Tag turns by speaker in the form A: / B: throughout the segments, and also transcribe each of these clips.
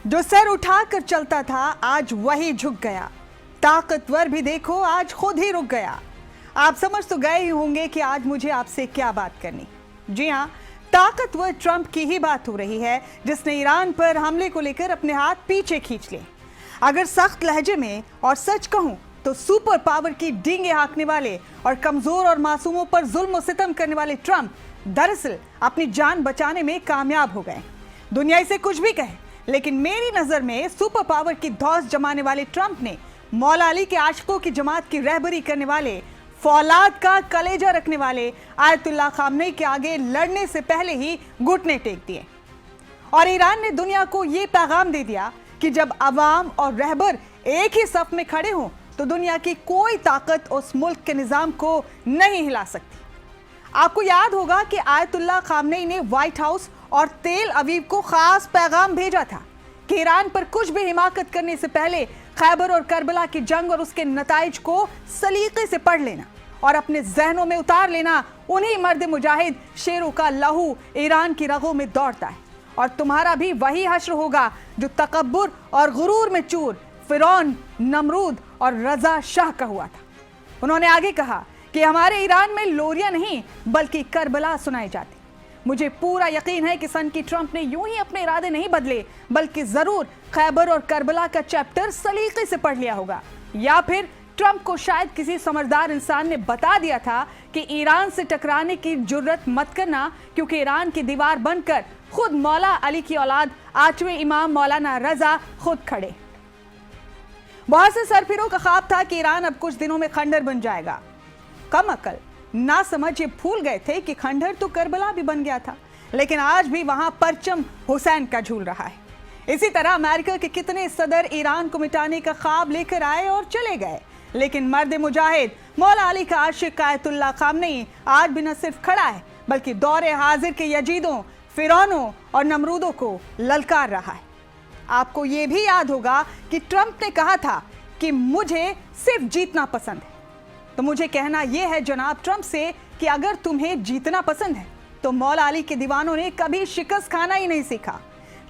A: जो सर उठाकर चलता था आज वही झुक गया। ताकतवर भी देखो आज खुद ही रुक गया। आप समझ तो गए ही होंगे कि आज मुझे आपसे क्या बात करनी। जी हाँ, ताकतवर ट्रंप की ही बात हो रही है, जिसने ईरान पर हमले को लेकर अपने हाथ पीछे खींच लिए। अगर सख्त लहजे में और सच कहूं तो सुपर पावर की डींगे हाँकने वाले और कमजोर और मासूमों पर जुल्म और सितम करने वाले ट्रंप दरअसल अपनी जान बचाने में कामयाब हो गए। दुनिया इसे कुछ भी कहे, लेकिन मेरी नजर में सुपर पावर की धौस जमाने वाले ट्रंप ने मौला अली के आशिकों की जमात की रहबरी करने वाले, फौलाद का कलेजा रखने वाले आयतुल्लाह खामनेई के आगे लड़ने से पहले ही घुटने टेक दिए। और ईरान ने दुनिया को यह पैगाम दे दिया कि जब अवाम और रहबर एक ही सफ में खड़े हों तो दुनिया की कोई ताकत उस मुल्क के निजाम को नहीं हिला सकती। आपको याद होगा कि आयतुल्लाह खामनेई ने व्हाइट हाउस और तेल अवीव को खास पैगाम भेजा था कि ईरान पर कुछ भी हिमाकत करने से पहले खैबर और करबला की जंग और उसके नताइज को सलीके से पढ़ लेना और अपने जहनों में उतार लेना। उन्हीं मर्द मुजाहिद शेरों का लहू ईरान की रगों में दौड़ता है और तुम्हारा भी वही हश्र होगा जो तकब्बुर और गुरूर में चूर फिरौन, नमरूद और रजा शाह का हुआ था। उन्होंने आगे कहा कि हमारे ईरान में लोरियां नहीं बल्कि करबला सुनाई जाती। मुझे पूरा यकीन है कि सन की ट्रंप ने यूं ही अपने इरादे नहीं बदले, बल्कि जरूर खैबर और करबला का चैप्टर सलीके से पढ़ लिया होगा, या फिर ट्रंप को शायद किसी समझदार इंसान ने बता दिया था कि ईरान से टकराने की जुर्रत मत करना, क्योंकि ईरान की दीवार बनकर खुद मौला अली की औलाद 8वें इमाम मौलाना रजा खुद खड़े। बहुत से सरफिरों का ख्वाब था कि ईरान अब कुछ दिनों में खंडर बन जाएगा। कम अकल ना समझ ये भूल गए थे कि खंडर तो करबला भी बन गया था, लेकिन आज भी वहां परचम हुसैन का झूल रहा है। इसी तरह अमेरिका के कितने सदर ईरान को मिटाने का ख्वाब लेकर आए और चले गए, लेकिन मर्द मुजाहिद मौला अली का आशिक आयतुल्लाह खामनेई आज भी न सिर्फ खड़ा है बल्कि दौरे हाजिर के यजीदों, फिरौनों और नमरूदों को ललकार रहा है। आपको ये भी याद होगा कि ट्रंप ने कहा था कि मुझे सिर्फ जीतना पसंद है। तो मुझे कहना यह है जनाब ट्रंप से कि अगर तुम्हें जीतना पसंद है तो मौला अली के दीवानों ने कभी शिकस्त खाना ही नहीं सीखा।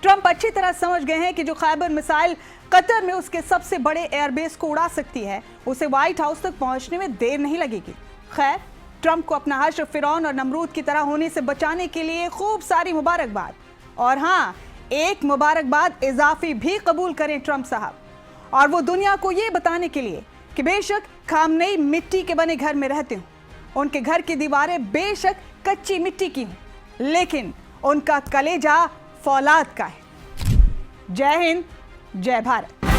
A: ट्रंप अच्छी तरह समझ गए हैं कि जो खैबर मिसाइल कतर में उसके सबसे बड़े एयरबेस को उड़ा सकती है, उसे व्हाइट हाउस तक पहुंचने में देर नहीं लगेगी। खैर, ट्रंप को अपना हश्र फिरौन और नमरूद की तरह होने से बचाने के लिए खूब सारी मुबारकबाद। और हाँ, एक मुबारकबाद इजाफी भी कबूल करें ट्रंप साहब, और वो दुनिया को ये बताने के लिए कि बेशक खामनेई मिट्टी के बने घर में रहते हों, उनके घर की दीवारें बेशक कच्ची मिट्टी की हों, लेकिन उनका कलेजा फौलाद का है। जय हिंद, जय भारत।